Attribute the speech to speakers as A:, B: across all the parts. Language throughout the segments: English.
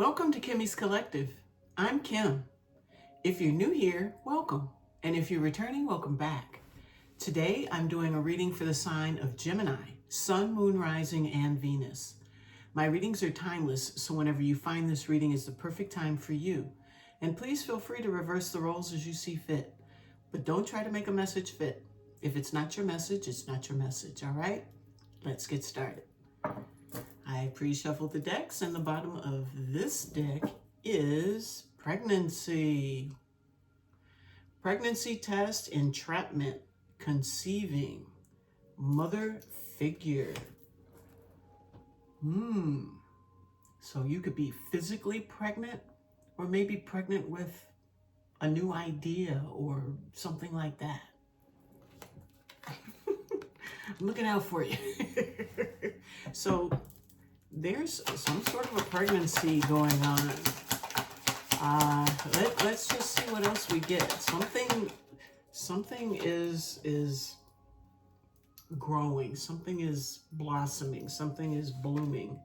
A: Welcome to Kimmy's Collective. I'm Kim. If you're new here, welcome. And if you're returning, welcome back. Today, I'm doing a reading for the sign of Gemini, Sun, Moon, Rising, and Venus. My readings are timeless, so whenever you find this reading is the perfect time for you. And please feel free to reverse the roles as you see fit. But don't try to make a message fit. If it's not your message, it's not your message, all right? Let's get started. I pre-shuffled the decks, and the bottom of this deck is pregnancy. Pregnancy test, entrapment, conceiving, mother figure. So you could be physically pregnant or maybe pregnant with a new idea or something like that. I'm looking out for you. So there's some sort of a pregnancy going on. Let's just see what else we get. Something is growing. Something is blossoming. Something is blooming.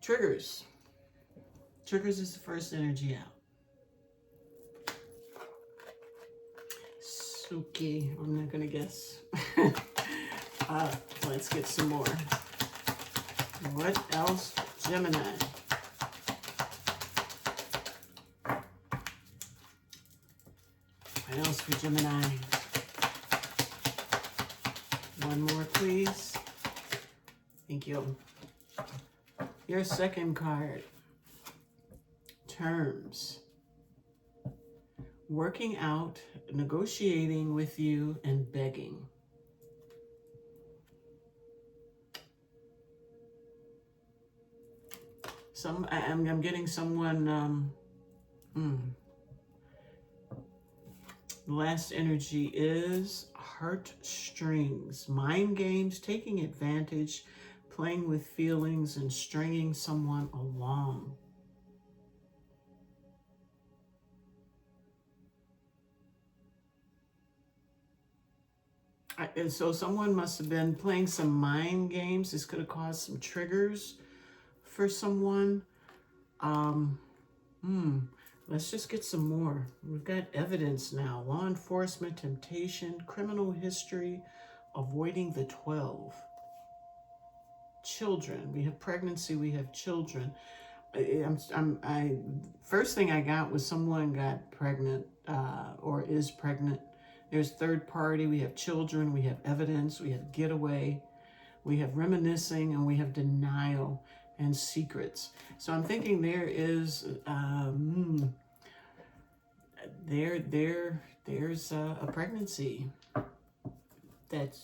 A: Triggers. Triggers is the first energy out. Suki. I'm not gonna guess. Let's get some more. What else, Gemini? What else for Gemini? One more, please. Thank you. Your second card. Terms. Working out, negotiating with you, and begging. I'm getting someone, the last energy is heartstrings, mind games, taking advantage, playing with feelings, and stringing someone along. And so someone must have been playing some mind games. This could have caused some triggers for someone. Let's just get some more. We've got evidence now. Law enforcement, temptation, criminal history, avoiding the 12. Children. We have pregnancy, we have children. First thing I got was someone got pregnant or is pregnant. There's third party, we have children, we have evidence, we have getaway, we have reminiscing, and we have denial and secrets. So I'm thinking there is there's a pregnancy that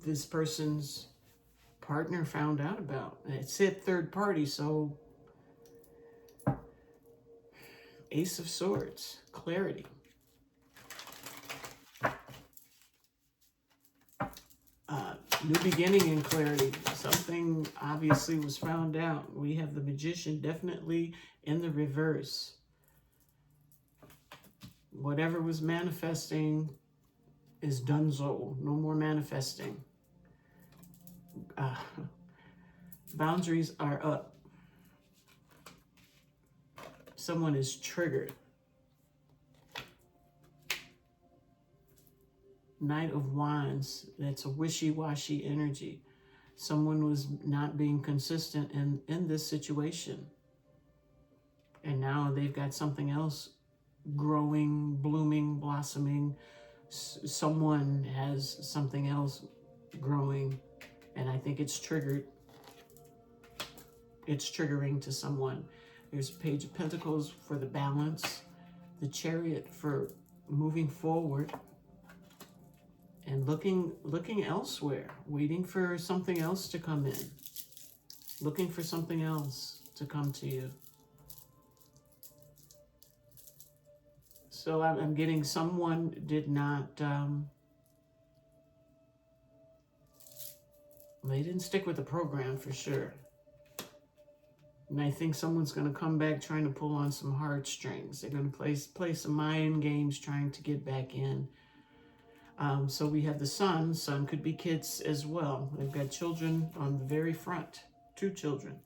A: this person's partner found out about. It said third party, so Ace of Swords, clarity. New beginning and clarity. Something obviously was found out. We have the Magician definitely in the reverse. Whatever was manifesting is donezo. No more manifesting. Boundaries are up. Someone is triggered. Knight of Wands, that's a wishy-washy energy. Someone was not being consistent in this situation. And now they've got something else growing, blooming, blossoming. Someone has something else growing, and I think it's triggered. It's triggering to someone. There's Page of Pentacles for the balance, the Chariot for moving forward, and looking elsewhere, waiting for something else to come in, looking for something else to come to you. So I'm getting someone did not, they didn't stick with the program for sure. And I think someone's going to come back trying to pull on some heartstrings. They're going to play some mind games trying to get back in. So we have the Sun. Sun could be kids as well. They've got children on the very front. 2 children.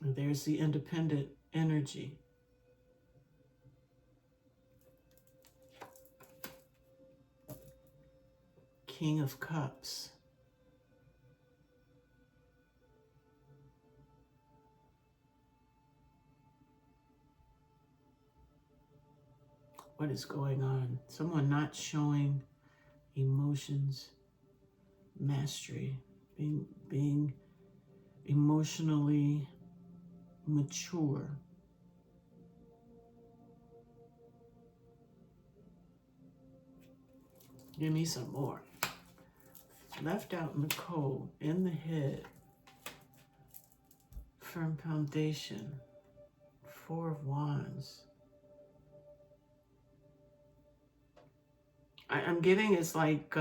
A: There's the independent energy. King of Cups. What is going on? Someone not showing emotions, mastery, being emotionally mature. Give me some more. Left out in the cold, in the head. Firm foundation. Four of Wands. I'm getting it's like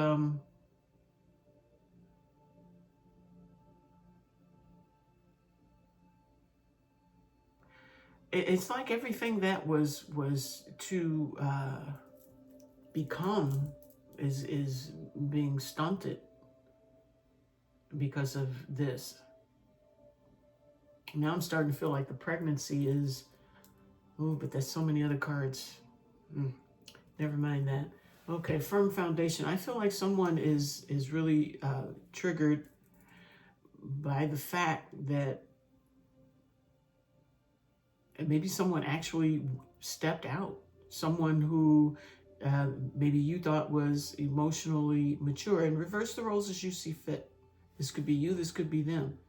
A: it's like everything that was to become is being stunted because of this. Now I'm starting to feel like the pregnancy is, oh, but there's so many other cards. Never mind that. Okay, firm foundation. I feel like someone is really triggered by the fact that maybe someone actually stepped out. Someone who maybe you thought was emotionally mature, and reverse the roles as you see fit. This could be you, this could be them.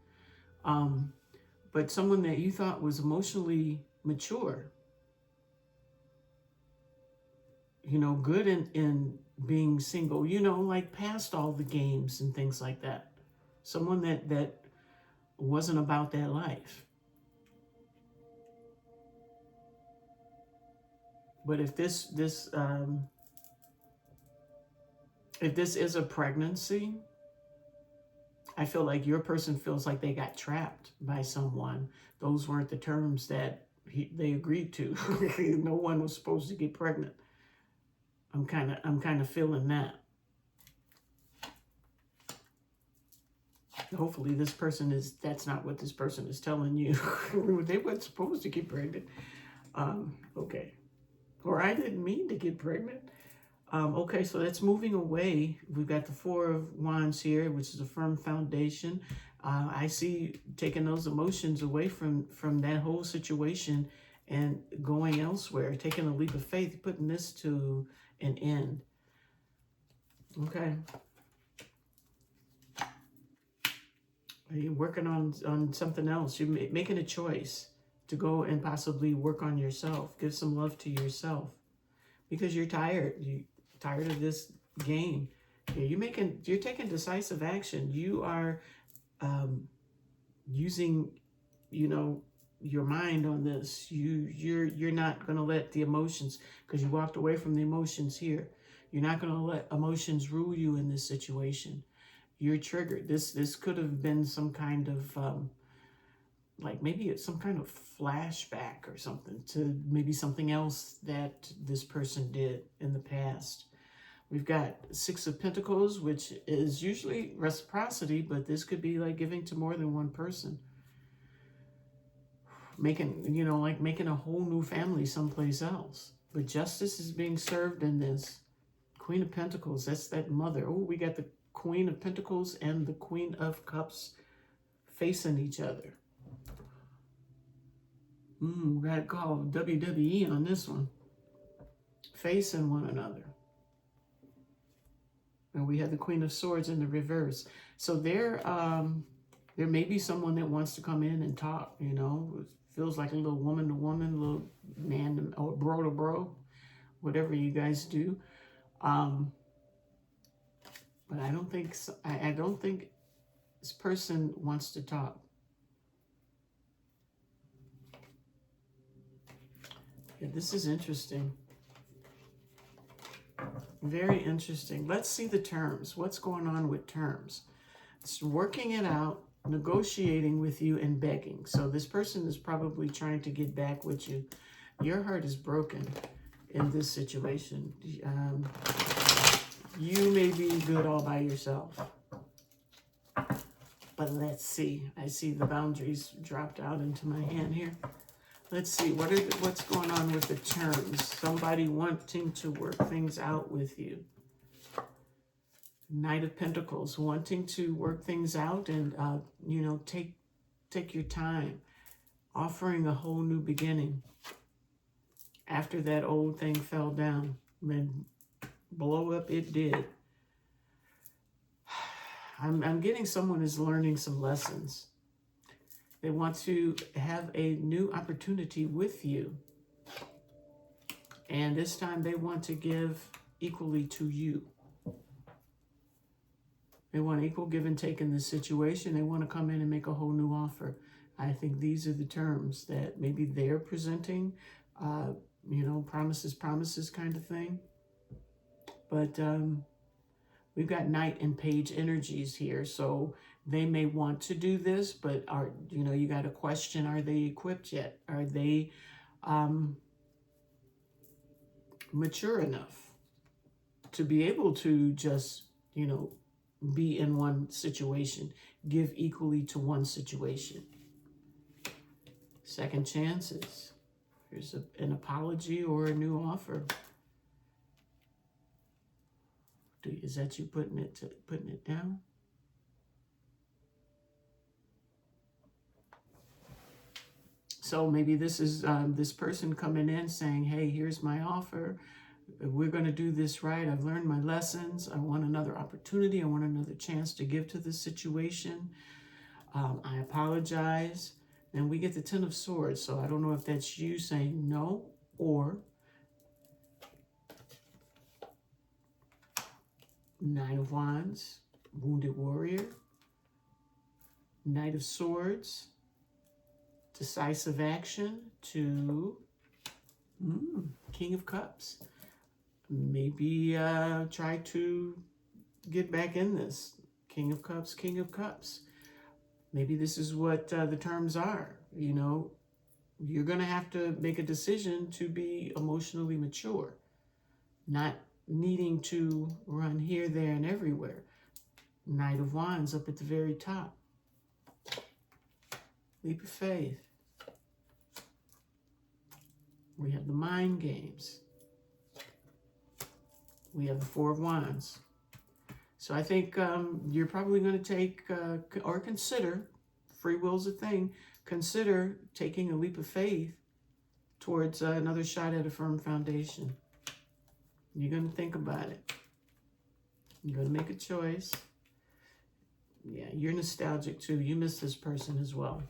A: But someone that you thought was emotionally mature, you know, good in being single, you know, like past all the games and things like that. Someone that wasn't about that life. But if this is a pregnancy, I feel like your person feels like they got trapped by someone. Those weren't the terms that they agreed to. No one was supposed to get pregnant. I'm kind of feeling that. Hopefully this person that's not what this person is telling you. They weren't supposed to get pregnant. Okay. Or I didn't mean to get pregnant. Okay, so that's moving away. We've got the Four of Wands here, which is a firm foundation. I see taking those emotions away from that whole situation and going elsewhere, taking a leap of faith, putting this to an end. Okay. You're working on something else. You're making a choice to go and possibly work on yourself. Give some love to yourself because you're tired. You're tired of this game. You're taking decisive action. You are using, you know, your mind on this. You're not going to let the emotions, because you walked away from the emotions here. You're not going to let emotions rule you in this situation. You're triggered. This could have been some kind of like maybe it's some kind of flashback or something to maybe something else that this person did in the past. We've got Six of Pentacles, which is usually reciprocity, but this could be like giving to more than one person. Making, you know, like making a whole new family someplace else. But justice is being served in this. Queen of Pentacles, that's that mother. Oh, we got the Queen of Pentacles and the Queen of Cups facing each other. We got to call WWE on this one. Facing one another. And we have the Queen of Swords in the reverse. So there may be someone that wants to come in and talk, you know. It feels like a little woman to woman, a little man to, or bro to bro, whatever you guys do. But I don't think I don't think this person wants to talk. Yeah, this is interesting. Very interesting. Let's see the terms. What's going on with terms? It's working it out, negotiating with you, and begging. So this person is probably trying to get back with you. Your heart is broken in this situation. You may be good all by yourself. But let's see. I see the boundaries dropped out into my hand here. Let's see. What's going on with the terms? Somebody wanting to work things out with you. Knight of Pentacles, wanting to work things out and, you know, take your time. Offering a whole new beginning. After that old thing fell down. And blow up it did. I'm getting someone is learning some lessons. They want to have a new opportunity with you. And this time they want to give equally to you. They want equal give and take in this situation. They want to come in and make a whole new offer. I think these are the terms that maybe they're presenting, you know, promises kind of thing. But we've got Knight and Page energies here. So they may want to do this, but you know, you got to question, are they equipped yet? Are they mature enough to be able to just, you know, be in one situation, give equally to one situation? Second chances. Here's an apology or a new offer. Is that you putting it down? So maybe this is this person coming in saying, hey, here's my offer. We're going to do this right. I've learned my lessons. I want another opportunity. I want another chance to give to this situation. I apologize. And we get the Ten of Swords. So I don't know if that's you saying no or Nine of Wands, Wounded Warrior, Knight of Swords, Decisive Action to King of Cups. Maybe try to get back in this. King of Cups, King of Cups. Maybe this is what the terms are. You know, you're going to have to make a decision to be emotionally mature, not needing to run here, there, and everywhere. Knight of Wands up at the very top. Leap of faith. We have the mind games. We have the Four of Wands. So I think you're probably going to take or consider, free will's a thing, consider taking a leap of faith towards another shot at a firm foundation. You're going to think about it. You're going to make a choice. Yeah, you're nostalgic too. You miss this person as well.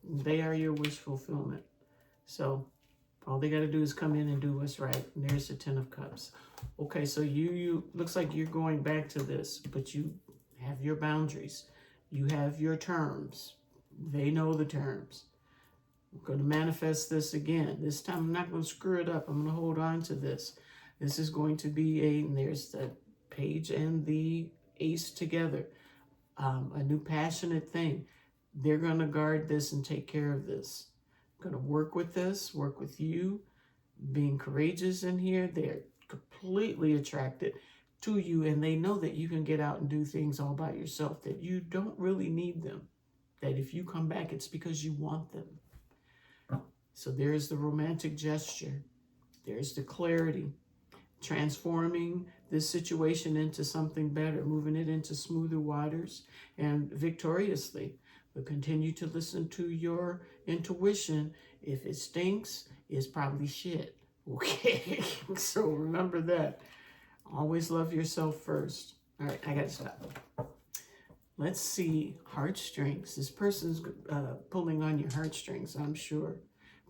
A: They are your wish fulfillment. So all they got to do is come in and do what's right. And there's the Ten of Cups. Okay, so you looks like you're going back to this, but you have your boundaries. You have your terms. They know the terms. I'm going to manifest this again. This time I'm not going to screw it up. I'm going to hold on to this. This is going to be and there's the Page and the Ace together. A new passionate thing. They're going to guard this and take care of this. I'm going to work with this, work with you, being courageous in here. They're completely attracted to you, and they know that you can get out and do things all by yourself, that you don't really need them, that if you come back, it's because you want them. So there's the romantic gesture. There's the clarity. Transforming this situation into something better, moving it into smoother waters and victoriously. But continue to listen to your intuition. If it stinks, it's probably shit. Okay, so remember that. Always love yourself first. All right, I got to stop. Let's see, heartstrings. This person's pulling on your heartstrings, I'm sure.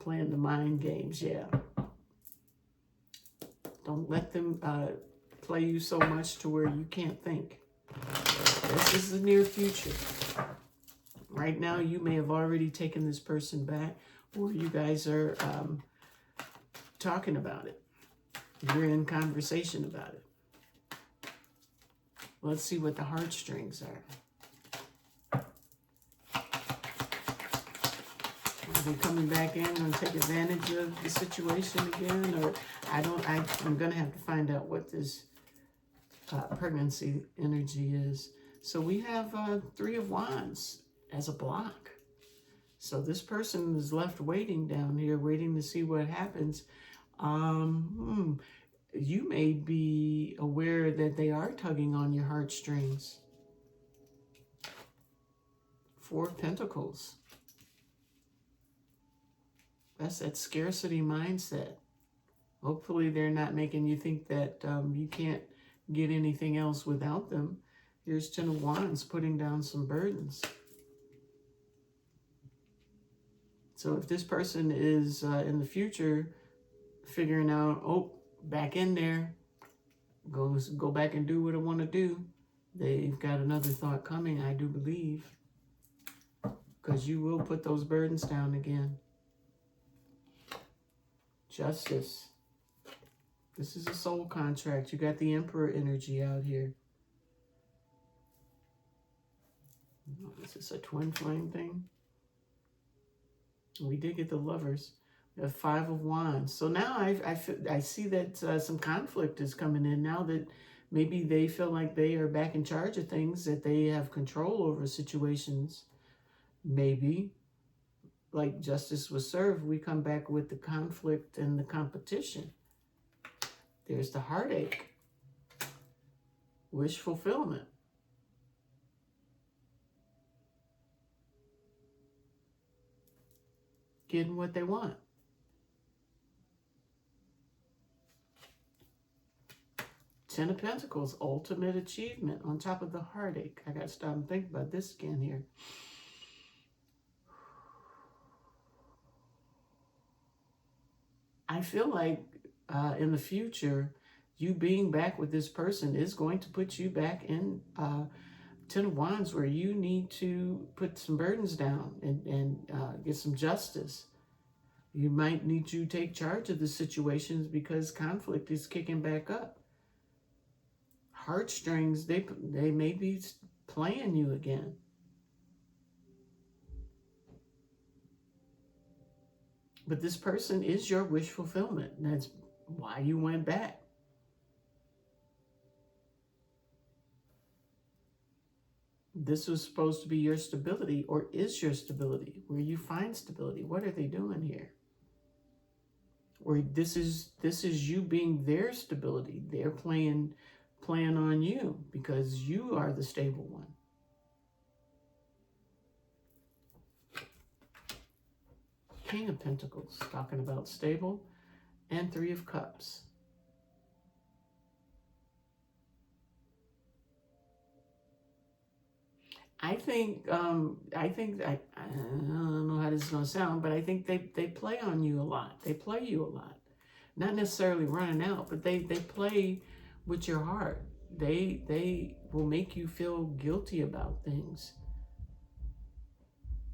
A: Playing the mind games, yeah. Don't let them play you so much to where you can't think. This is the near future. Right now, you may have already taken this person back, or you guys are talking about it. You're in conversation about it. Let's see what the heartstrings are. Are they coming back in and take advantage of the situation again? Or I'm going to have to find out what this pregnancy energy is. So we have Three of Wands as a block. So this person is left waiting down here, waiting to see what happens. You may be aware that they are tugging on your heartstrings. Four of Pentacles. That's that scarcity mindset. Hopefully they're not making you think that you can't get anything else without them. Here's Ten of Wands putting down some burdens. So if this person is in the future figuring out, oh, back in there, go back and do what I want to do, they've got another thought coming, I do believe, because you will put those burdens down again. Justice. This is a soul contract. You got the Emperor energy out here. Is this a twin flame thing? We did get the Lovers. The Five of Wands. So now I see that some conflict is coming in now, that maybe they feel like they are back in charge of things, that they have control over situations. Maybe, like justice was served, we come back with the conflict and the competition. There's the heartache. Wish fulfillment. Getting what they want. Ten of Pentacles, ultimate achievement on top of the heartache. I got to stop and think about this again here. I feel like in the future, you being back with this person is going to put you back in Ten of Wands, where you need to put some burdens down and get some justice. You might need to take charge of the situations because conflict is kicking back up. Heartstrings, they may be playing you again. But this person is your wish fulfillment. And that's why you went back. This was supposed to be your stability, or is your stability, where you find stability. What are they doing here? Or this is you being their stability. They're playing on you because you are the stable one. King of Pentacles, talking about stable, and Three of Cups. I don't know how this is going to sound, but I think they play on you a lot. They play you a lot. Not necessarily running out, but they play with your heart. They will make you feel guilty about things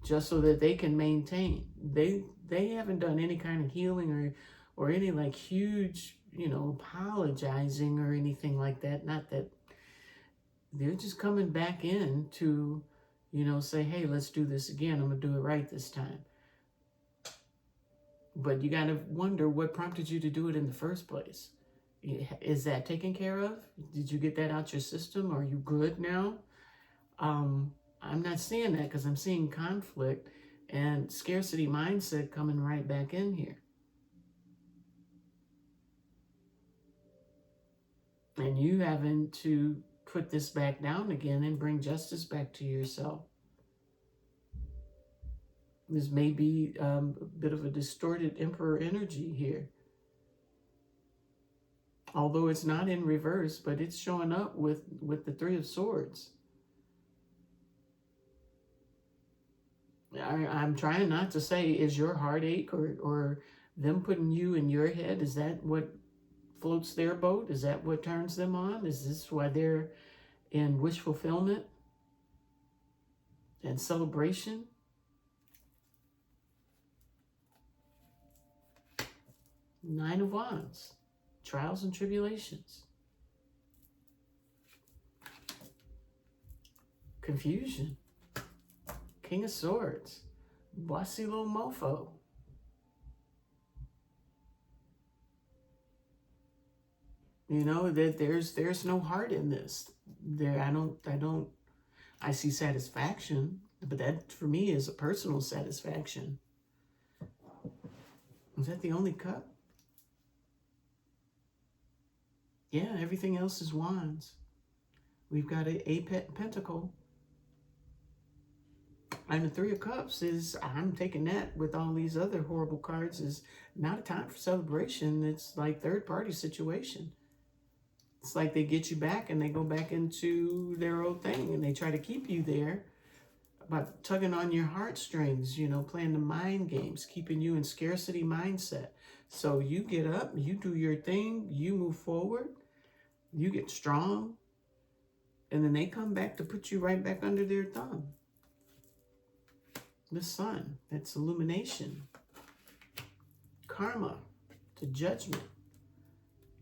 A: just so that they can maintain. They haven't done any kind of healing or any like huge, apologizing or anything like that. Not that. They're just coming back in to, say, hey, let's do this again. I'm going to do it right this time. But you got to wonder what prompted you to do it in the first place. Is that taken care of? Did you get that out your system? Are you good now? I'm not seeing that because I'm seeing conflict and scarcity mindset coming right back in here. And you having to put this back down again and bring justice back to yourself. This may be a bit of a distorted Emperor energy here. Although it's not in reverse, but it's showing up with the Three of Swords. I'm trying not to say, is your heartache or them putting you in your head, is that what floats their boat? Is that what turns them on? Is this why they're in wish fulfillment and celebration? Nine of Wands, trials and tribulations, confusion, King of Swords, bossy little mofo. That there's no heart in this. I don't I see satisfaction, but that for me is a personal satisfaction. Is that the only cup? Yeah, everything else is wands. We've got a pentacle. And the Three of Cups is, I'm taking that with all these other horrible cards, is not a time for celebration. It's like third party situation. It's like they get you back and they go back into their old thing and they try to keep you there by tugging on your heartstrings, you know, playing the mind games, keeping you in scarcity mindset. So you get up, you do your thing, you move forward, you get strong, and then they come back to put you right back under their thumb. The sun, that's illumination. Karma, to judgment.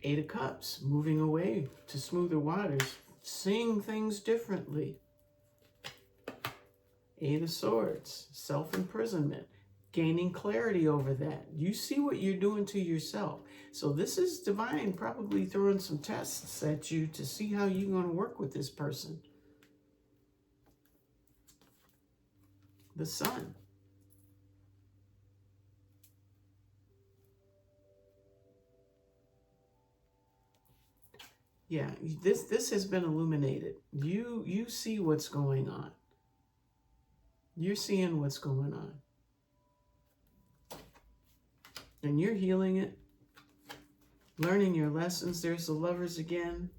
A: Eight of Cups, moving away to smoother waters, seeing things differently. Eight of Swords, self-imprisonment, gaining clarity over that. You see what you're doing to yourself. So this is divine probably throwing some tests at you to see how you're going to work with this person. The sun. Yeah, this has been illuminated. You see what's going on. You're seeing what's going on. And you're healing it. Learning your lessons. There's the Lovers again.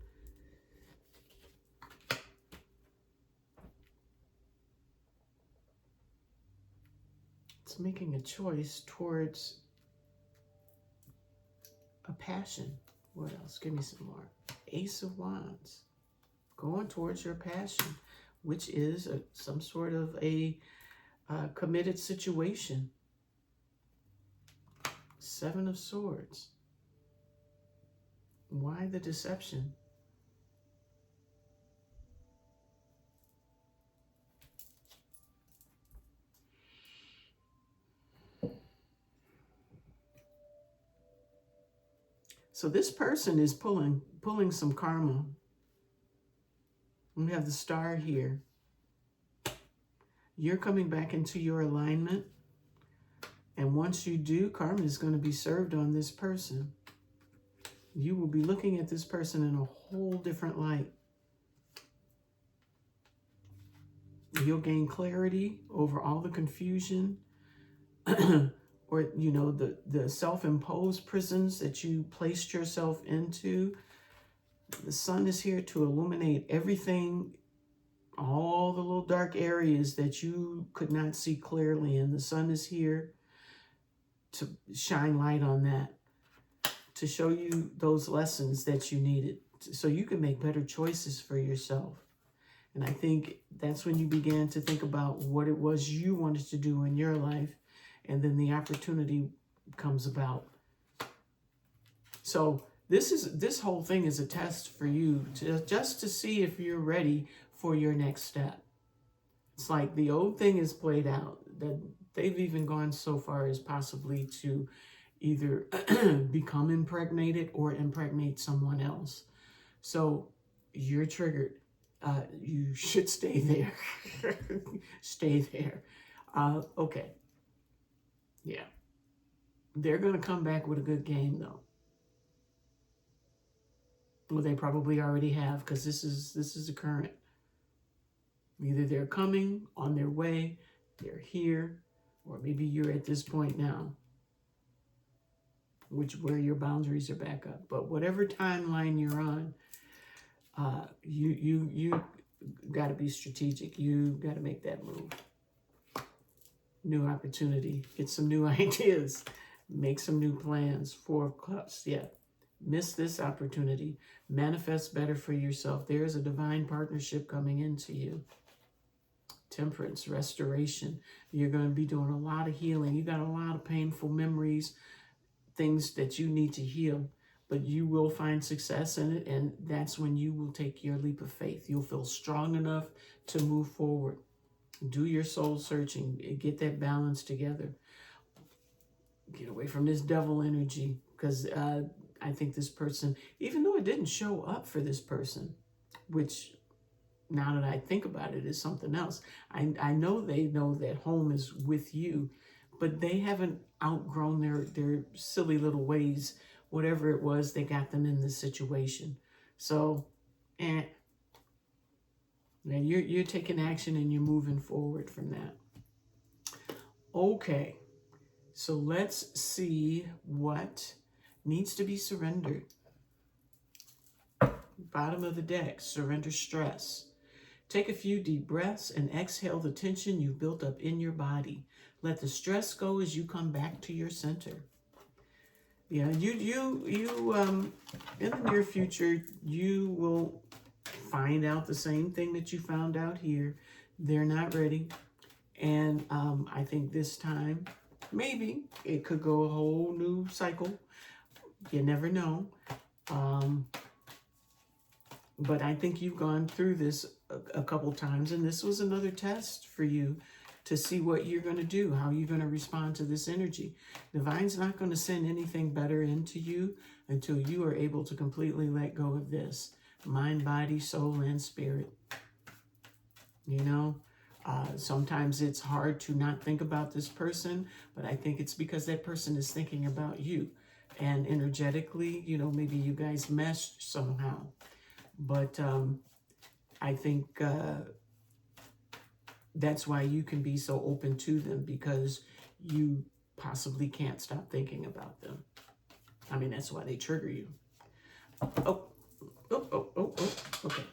A: It's making a choice towards a passion. What else? Give me some more. Ace of Wands. Going towards your passion, which is some sort of a committed situation. Seven of Swords. Why the deception? So this person is pulling some karma. We have the Star here. You're coming back into your alignment. And once you do, karma is going to be served on this person. You will be looking at this person in a whole different light. You'll gain clarity over all the confusion or, you know, the self-imposed prisons that you placed yourself into. The sun is here to illuminate everything, all the little dark areas that you could not see clearly. And the sun is here to shine light on that, to show you those lessons that you needed so you can make better choices for yourself. And I think that's when you began to think about what it was you wanted to do in your life. And then the opportunity comes about. So this whole thing is a test for you just to see if you're ready for your next step. It's like the old thing is played out. That they've even gone so far as possibly to either become impregnated or impregnate someone else. So you're triggered. You should stay there. Stay there. Okay. Yeah. They're going to come back with a good game, though. Well, they probably already have, because this is a current. Either they're coming, on their way, they're here, or maybe you're at this point now, where your boundaries are back up. But whatever timeline you're on, you got to be strategic. You got to make that move. New opportunity. Get some new ideas. Make some new plans. Four of Cups. Yeah. Miss this opportunity. Manifest better for yourself. There is a divine partnership coming into you. Temperance, restoration. You're going to be doing a lot of healing. You got a lot of painful memories, things that you need to heal, but you will find success in it, and that's when you will take your leap of faith. You'll feel strong enough to move forward. Do your soul searching. Get that balance together. Get away from this devil energy, because I think this person, even though it didn't show up for this person, which now that I think about it, is something else. I know they know that home is with you, but they haven't outgrown their silly little ways, whatever it was that got them in this situation. So, and now you're taking action and you're moving forward from that. Okay, so let's see what needs to be surrendered. Bottom of the deck, surrender stress. Take a few deep breaths and exhale the tension you've built up in your body. Let the stress go as you come back to your center. Yeah, you in the near future, you will find out the same thing that you found out here. They're not ready. And I think this time, maybe it could go a whole new cycle. You never know. But I think you've gone through this a couple times, and this was another test for you to see what you're going to do, how you're going to respond to this energy. Divine's not going to send anything better into you until you are able to completely let go of this. Mind, body, soul, and spirit. You know, sometimes it's hard to not think about this person, but I think it's because that person is thinking about you. And energetically, you know, maybe you guys meshed somehow. But I think that's why you can be so open to them, because you possibly can't stop thinking about them. I mean, that's why they trigger you. Oh, okay.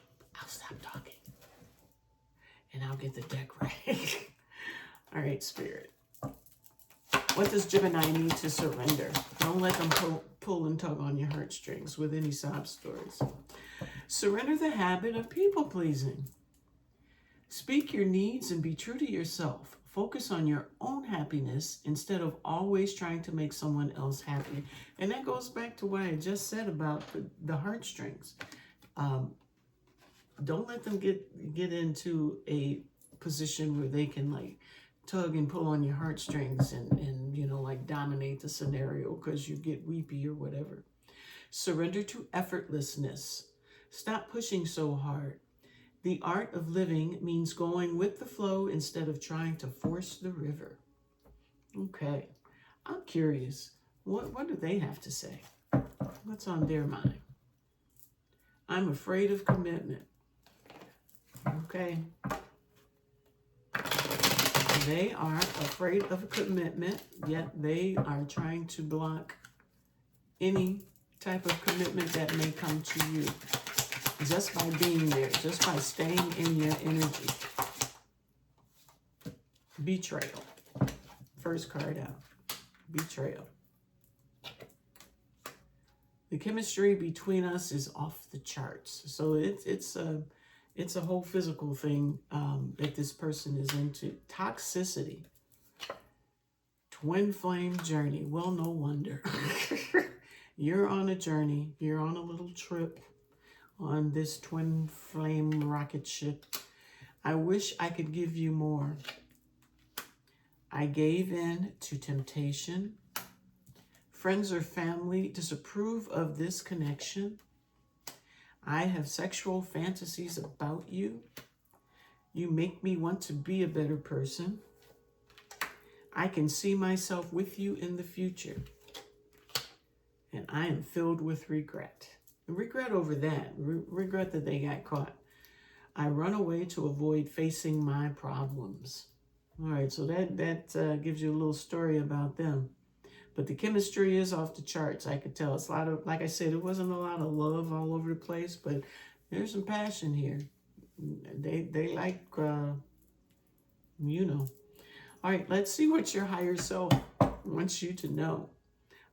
A: I'll stop talking. And I'll get the deck right. All right, Spirit. What does Gemini need to surrender? Don't let them pull and tug on your heartstrings with any sob stories. Surrender the habit of people-pleasing. Speak your needs and be true to yourself. Focus on your own happiness instead of always trying to make someone else happy. And that goes back to what I just said about the heartstrings. Don't let them get into a position where they can like tug and pull on your heartstrings and you know, like dominate the scenario because you get weepy or whatever. Surrender to effortlessness. Stop pushing so hard. The art of living means going with the flow instead of trying to force the river. Okay, I'm curious. What do they have to say? What's on their mind? I'm afraid of commitment. Okay. They are afraid of commitment, yet they are trying to block any type of commitment that may come to you. Just by being there, just by staying in your energy. Betrayal. First card out. Betrayal. The chemistry between us is off the charts. So it's a whole physical thing that this person is into. Toxicity. Twin flame journey. Well, no wonder. You're on a journey. You're on a little trip on this twin flame rocket ship. I wish I could give you more. I gave in to temptation. Friends or family disapprove of this connection. I have sexual fantasies about you. You make me want to be a better person. I can see myself with you in the future. And I am filled with regret. Regret over that. Regret that they got caught. I run away to avoid facing my problems. All right, so that gives you a little story about them. But the chemistry is off the charts, I could tell. It's a lot of, like I said, it wasn't a lot of love all over the place, but there's some passion here. They like, you know. All right, let's see what your higher self wants you to know.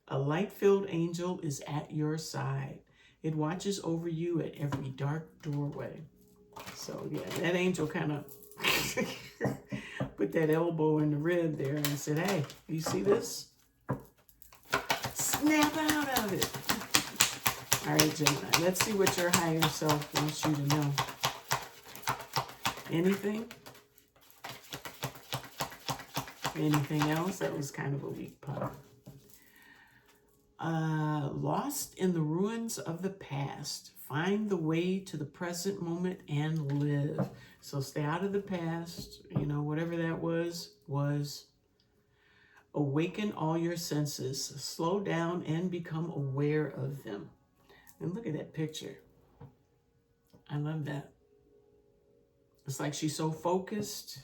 A: A light-filled angel is at your side. It watches over you at every dark doorway. So, yeah, that angel kind of put that elbow in the rib there and said, hey, you see this? Snap out of it. All right, Gemini, let's see what your higher self wants you to know. Anything? Anything else? That was kind of a weak part. Lost in the ruins of the past, Find the way to the present moment and live. So stay out of the past, you know, whatever that was. Awaken all your senses. Slow down and become aware of them. And look at that picture. I love that. It's like she's so focused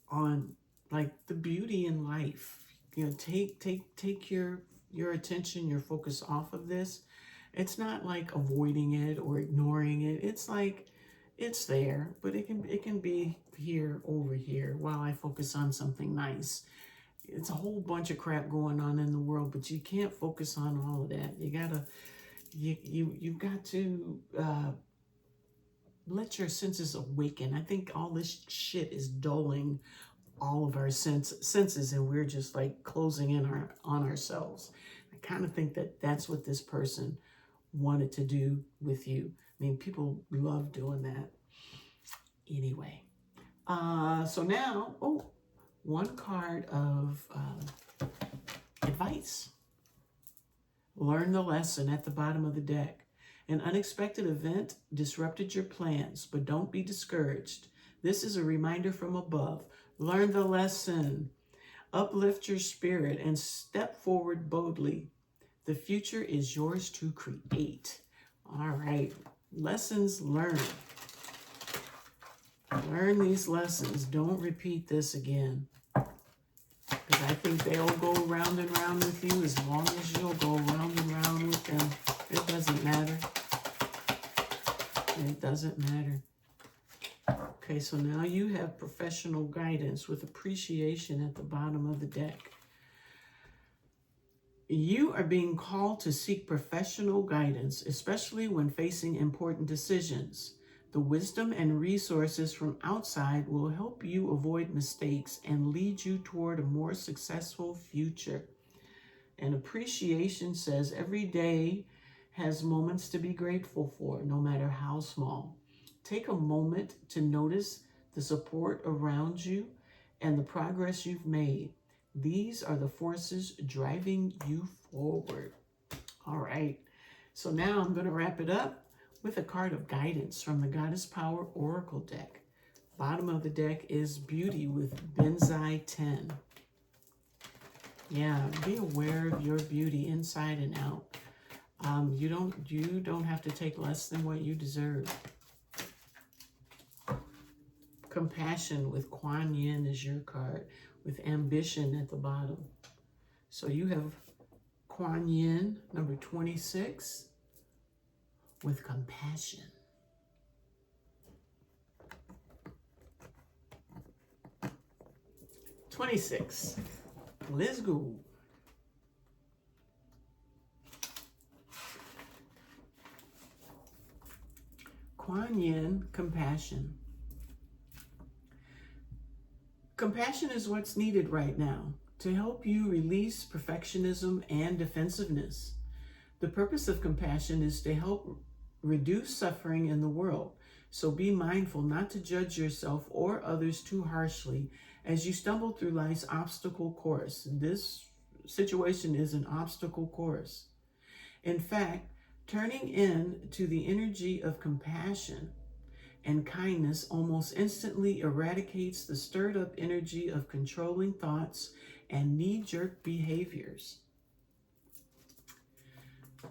A: on like the beauty in life. You know, take your attention, your focus off of this. It's not like avoiding it or ignoring it. It's like it's there, but it can be here, over here, while I focus on something nice. It's a whole bunch of crap going on in the world, but you can't focus on all of that. You've got to let your senses awaken. I think all this shit is dulling all of our senses, and we're just like closing in on ourselves. I kind of think that that's what this person wanted to do with you. I mean, people love doing that. Anyway, so now, one card of advice. Learn the lesson at the bottom of the deck. An unexpected event disrupted your plans, but don't be discouraged. This is a reminder from above. Learn the lesson. Uplift your spirit and step forward boldly. The future is yours to create. All right. Lessons learned. Learn these lessons. Don't repeat this again. Because I think they'll go round and round with you as long as you'll go round and round with them. It doesn't matter. It doesn't matter. Okay, so now you have professional guidance with appreciation at the bottom of the deck. You are being called to seek professional guidance, especially when facing important decisions. The wisdom and resources from outside will help you avoid mistakes and lead you toward a more successful future. And appreciation says every day has moments to be grateful for, no matter how small. Take a moment to notice the support around you and the progress you've made. These are the forces driving you forward. All right. So now I'm going to wrap it up with a card of guidance from the Goddess Power Oracle deck. Bottom of the deck is Beauty with Benzai 10. Yeah, be aware of your beauty inside and out. You don't have to take less than what you deserve. Compassion with Kuan Yin is your card, with ambition at the bottom. So you have Kuan Yin, number 26, with compassion. $26. Let's go. Kuan Yin, compassion. Compassion is what's needed right now to help you release perfectionism and defensiveness. The purpose of compassion is to help reduce suffering in the world. So be mindful not to judge yourself or others too harshly as you stumble through life's obstacle course. This situation is an obstacle course. In fact, turning in to the energy of compassion and kindness almost instantly eradicates the stirred up energy of controlling thoughts and knee-jerk behaviors.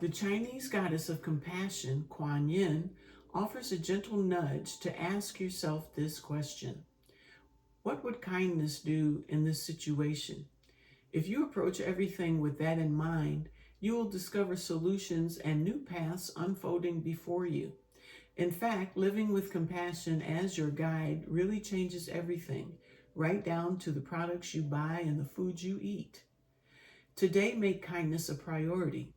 A: The Chinese goddess of compassion, Kuan Yin, offers a gentle nudge to ask yourself this question. What would kindness do in this situation? If you approach everything with that in mind, you will discover solutions and new paths unfolding before you. In fact, living with compassion as your guide really changes everything, right down to the products you buy and the food you eat. Today, make kindness a priority.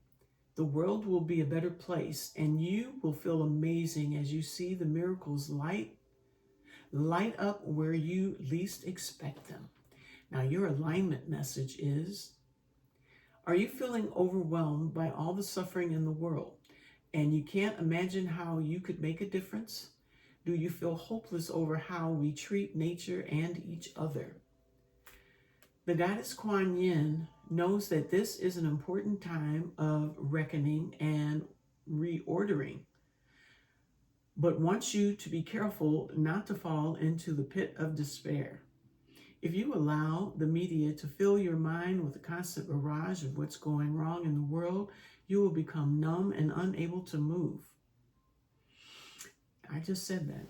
A: The world will be a better place, and you will feel amazing as you see the miracles light up where you least expect them. Now, your alignment message is, are you feeling overwhelmed by all the suffering in the world, and you can't imagine how you could make a difference? Do you feel hopeless over how we treat nature and each other? The goddess Kuan Yin knows that this is an important time of reckoning and reordering, but wants you to be careful not to fall into the pit of despair. If you allow the media to fill your mind with a constant barrage of what's going wrong in the world, you will become numb and unable to move. I just said that.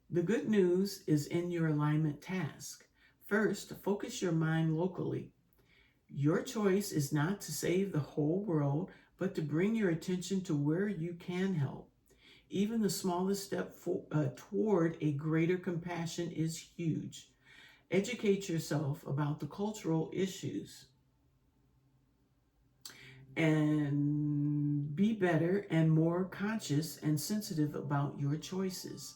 A: The good news is in your alignment task. First, focus your mind locally. Your choice is not to save the whole world, but to bring your attention to where you can help. Even the smallest step toward a greater compassion is huge. Educate yourself about the cultural issues and be better and more conscious and sensitive about your choices.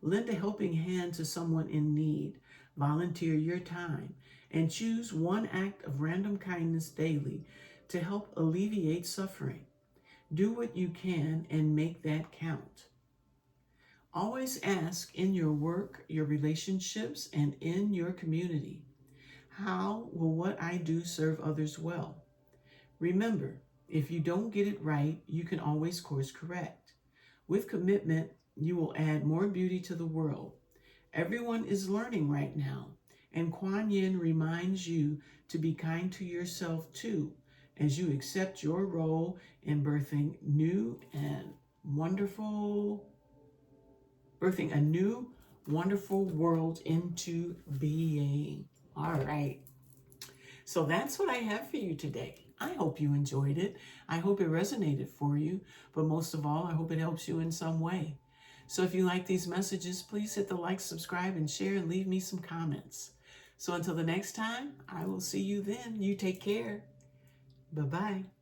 A: Lend a helping hand to someone in need. Volunteer your time and choose one act of random kindness daily to help alleviate suffering. Do what you can and make that count. Always ask in your work, your relationships, and in your community, how will what I do serve others well? Remember, if you don't get it right, you can always course correct. With commitment, you will add more beauty to the world. Everyone is learning right now, and Kuan Yin reminds you to be kind to yourself too, as you accept your role in birthing a new, wonderful world into being. All right. So that's what I have for you today. I hope you enjoyed it. I hope it resonated for you. But most of all, I hope it helps you in some way. So if you like these messages, please hit the like, subscribe, and share, and leave me some comments. So until the next time, I will see you then. You take care. Bye-bye.